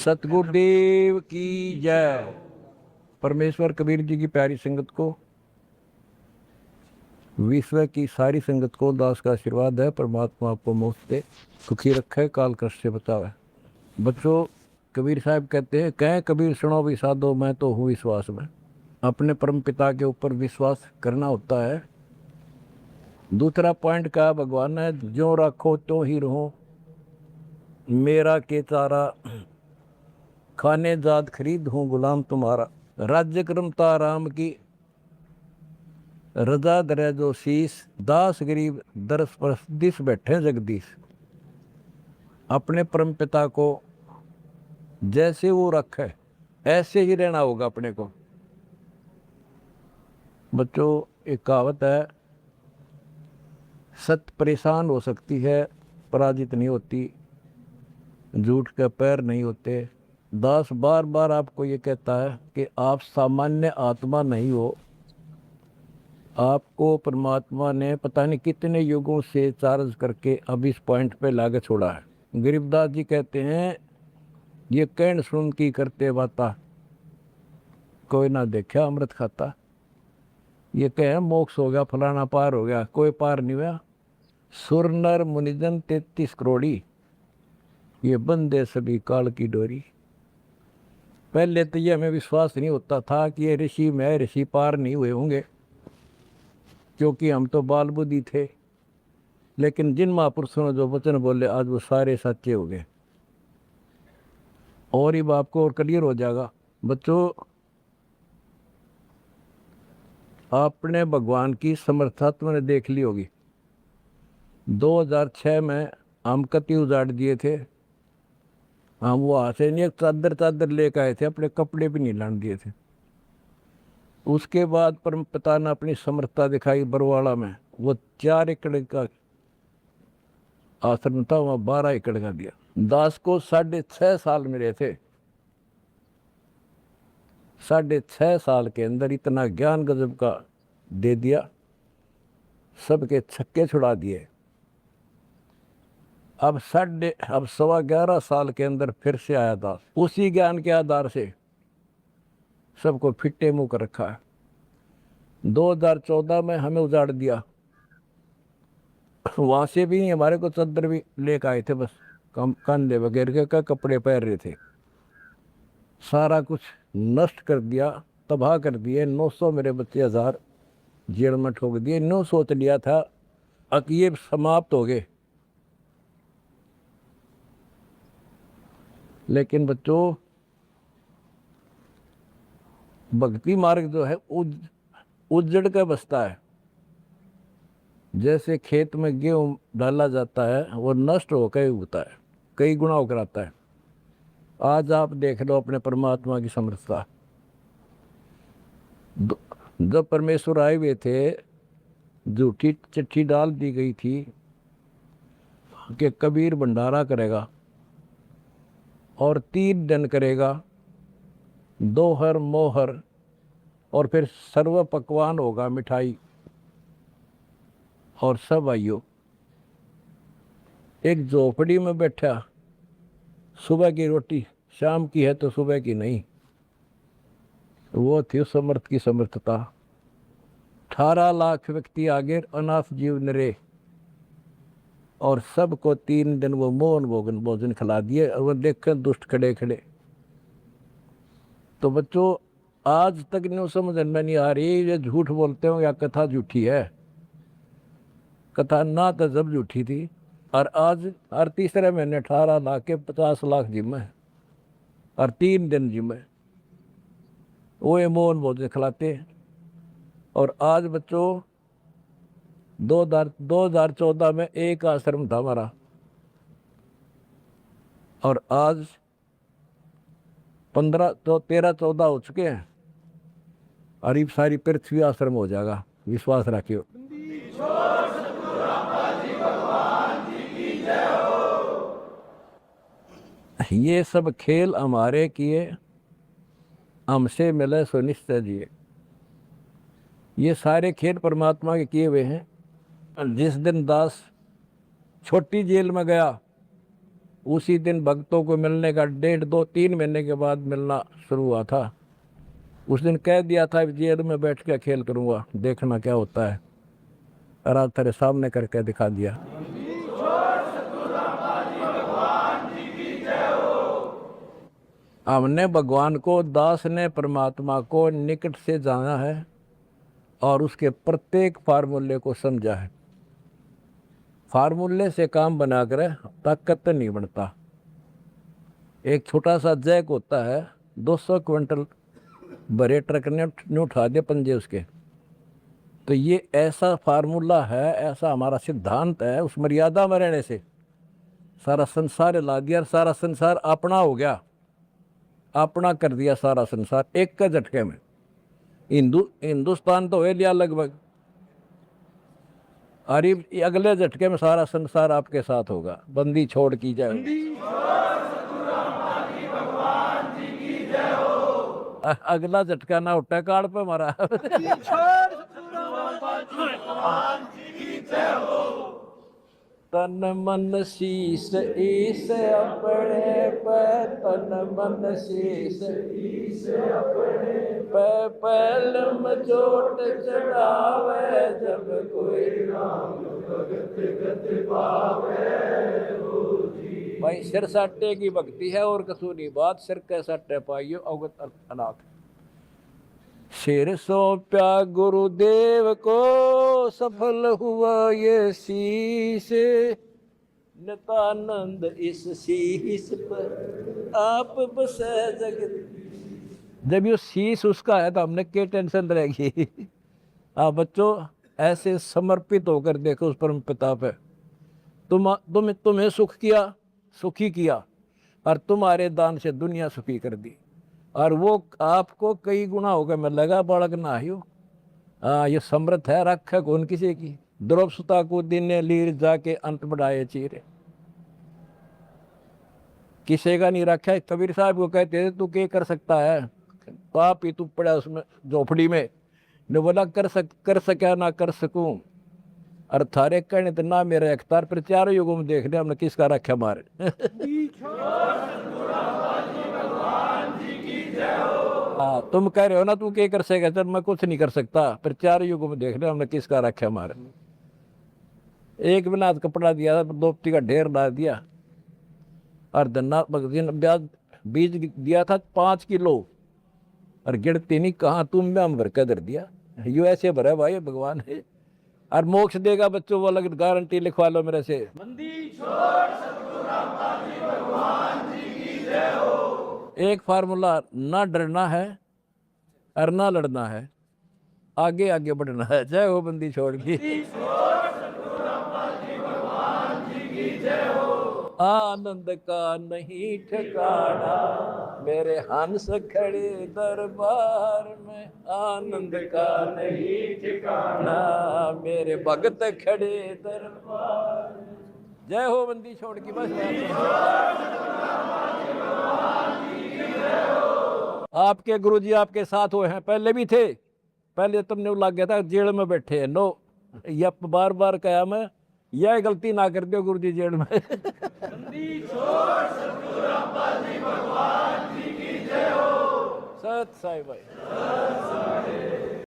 सतगुरुदेव की जय। परमेश्वर कबीर जी की प्यारी संगत को, विश्व की सारी संगत को दास का आशीर्वाद है। परमात्मा आपको मुफ्त दे, सुखी रखे, काल कष्ट से बचावे। बच्चों, कबीर साहब कहते हैं, कह कबीर सुनो भी साधो, मैं तो हूँ विश्वास में। अपने परम पिता के ऊपर विश्वास करना होता है। दूसरा पॉइंट का भगवान है, जो रखो तो ही रहो, मेरा के चारा खाने जात खरीद हूँ गुलाम तुम्हारा। राज्य क्रमता राम की रजा दरे जो शीस, दास गरीब दरस पर दिस बैठे जगदीश। अपने परम पिता को जैसे वो रखे ऐसे ही रहना होगा अपने को। बच्चों, एक कहावत है, सत्य परेशान हो सकती है, पराजित नहीं होती, झूठ के पैर नहीं होते। दास बार बार आपको ये कहता है कि आप सामान्य आत्मा नहीं हो। आपको परमात्मा ने पता नहीं कितने युगों से चार्ज करके अब इस पॉइंट पे लाके छोड़ा है। गरीबदास जी कहते हैं, ये कहन सुन की करते बाता, कोई ना देखा अमृत खाता। ये कहे मोक्ष हो गया, फलाना पार हो गया, कोई पार नहीं हुआ। सुर नर मुनिजन 33 करोड़ी, ये बंदे सभी काल की डोरी। पहले तो ये हमें विश्वास नहीं होता था कि ये ऋषि में ऋषि पार नहीं हुए होंगे, क्योंकि हम तो बाल बुद्धि थे। लेकिन जिन महापुरुषों ने जो वचन बोले, आज वो सारे सच्चे हो गए। और ये आपको और क्लियर हो जाएगा। बच्चों, आपने भगवान की समर्था तुमने देख ली होगी। 2006 में हम कति उजाड़ दिए थे। हम वहाँ से नहीं, एक चादर चादर लेकर आए थे, अपने कपड़े भी नहीं लाने दिए थे। उसके बाद परम पिता ने अपनी समर्थता दिखाई बरवाड़ा में। वो 4 एकड़ का आश्रम था, वहाँ 12 एकड़ का दिया। दास को 6.5 साल मिले थे। 6.5 साल के अंदर इतना ज्ञान गजब का दे दिया, सबके छक्के छुड़ा दिए। अब 11.25 साल के अंदर फिर से आया दास, उसी ज्ञान के आधार से सबको फिट्टे मुंह कर रखा है। 2014 में हमें उजाड़ दिया। वहां से भी हमारे को चद्दर भी लेकर आए थे, बस कंधे वगैरह का कपड़े पहन रहे थे। सारा कुछ नष्ट कर दिया, तबाह कर दिए। 900 मेरे बच्चे 1000 जेल में ठोक दिए। नो सोच लिया था अब ये समाप्त हो गए। लेकिन बच्चों, भक्ति मार्ग जो है उजड़ के बसता है। जैसे खेत में गेहूं डाला जाता है, वो नष्ट होकर उगता है, कई गुना होकर आता है। आज आप देख लो अपने परमात्मा की समर्थता। जब परमेश्वर आए हुए थे, झूठी चिट्ठी डाल दी गई थी कि कबीर भंडारा करेगा और 3 दिन करेगा, दोहर मोहर, और फिर सर्व पकवान होगा, मिठाई और सब आइयो। एक झोपड़ी में बैठा, सुबह की रोटी शाम की है तो सुबह की नहीं। वो थी उस समर्थ की समर्थता। 18 लाख व्यक्ति आगे, अनाथ जीव नरे, और सबको 3 दिन वो मोहन भोजन भोजन खिला दिए। और वो देख दुष्ट खड़े खड़े। तो बच्चों, आज तक नहीं समझ में नहीं आ रही ये झूठ बोलते हो या कथा झूठी है। कथा ना तो जब झूठी थी, और आज हर तीसरे महीने 18 लाख के 50 लाख जिम्मे, और 3 दिन जिम्मे वो ये मोहन भोजन खिलाते हैं। और आज बच्चों, 2014 में एक आश्रम था हमारा, और आज 13-14 हो चुके हैं। और ये सारी पृथ्वी आश्रम हो जाएगा, विश्वास रखियो। ये सब खेल हमारे किए, हमसे मिले सो निश्चय जिए। ये सारे खेल परमात्मा के किए हुए हैं। जिस दिन दास छोटी जेल में गया, उसी दिन भक्तों को मिलने का 1.5-2-3 महीने के बाद मिलना शुरू हुआ था। उस दिन कह दिया था जेल में बैठ के खेल करूँगा, देखना क्या होता है। और आज तेरे सामने करके दिखा दिया। हमने भगवान को, दास ने परमात्मा को निकट से जाना है और उसके प्रत्येक फार्मूले को समझा है। फार्मूले से काम बनाकर ताकत नहीं बनता। एक छोटा सा जैक होता है, 200 क्विंटल भरे ट्रक ने उठा दिए पंजे उसके। तो ये ऐसा फार्मूला है, ऐसा हमारा सिद्धांत है। उस मर्यादा में रहने से सारा संसार ला दिया, सारा संसार अपना हो गया, अपना कर दिया सारा संसार एक का झटके में। हिंदुस्तान तो हो लिया लगभग, और ये अगले झटके में सारा संसार आपके साथ होगा। बंदी छोड़ की जाए। अगला झटका ना उठा काड़ पे मारा। तन मन शीस ईस अपने पे, तन मन शीस ईस अपने पे, पहलम चोट चढ़ावे, जब कोई राम भगत गत पावे। भाई सिर साटे की भक्ति है और कसूरी बात, सिर के साटे पाइयो अवगत अनाथ। सिर सौंप्या गुरुदेव को, सफल हुआ ये शीश, नितानंद इस शीश पर आप बसे जगत। जब ये शीश उसका है तो हमने क्या टेंशन रहेगी। आप बच्चों ऐसे समर्पित होकर देखो उस परम पिता पे। तुम्हें सुख किया, सुखी किया, और तुम्हारे दान से दुनिया सुखी कर दी, और वो आपको कई गुना होकर मिलेगा। बालक ना ही हो, ये समृद्ध है, रख कौन किसी की। द्रौपसुता को दिन लीर जाके अंत बढ़ाए चीरे, किसी का नहीं रखा। कबीर साहब को कहते थे तू क्या कर सकता है, पाप ही तू पड़ा उसमें झोपड़ी में। ने बोला कर सका ना कर सकूं, और थारे कहने तो ना मेरे अख्तार पर, चारों युगों में देख रहे हमने किसका रखा मारे। हाँ, तुम कह रहे हो ना तू क्या कर सकेगा, चल मैं कुछ नहीं कर सकता, पर चारों युगों में देख रहे हमने किसका रखा मारे। एक बिना कपड़ा दिया था, दोपती का ढेर डाल दिया, और धन्ना ब्याज बीज दिया था 5 किलो, और गिरती नहीं कहाँ तुम में हम भर कर धर दिया। यू ऐसे भरा भाई भगवान है, और मोक्ष देगा बच्चों वो अलग गारंटी लिखवा लो मेरे से। एक फार्मूला, ना डरना है और ना लड़ना है, आगे आगे बढ़ना है। जय हो बंदी छोड़ की। आनंद का नहीं ठिकाना, मेरे हंस खड़े दरबार में, आनंद का नहीं ठिकाना, मेरे भगत खड़े दरबार में। जय हो बंदी छोड़ की। बस आपके गुरुजी आपके साथ हुए हैं, पहले भी थे। पहले तुमने लग गया था जेल में बैठे हैं। नो, यह बार बार कहा मैं, यह गलती ना कर दो गुरुजी जेल में। सत साई भाई।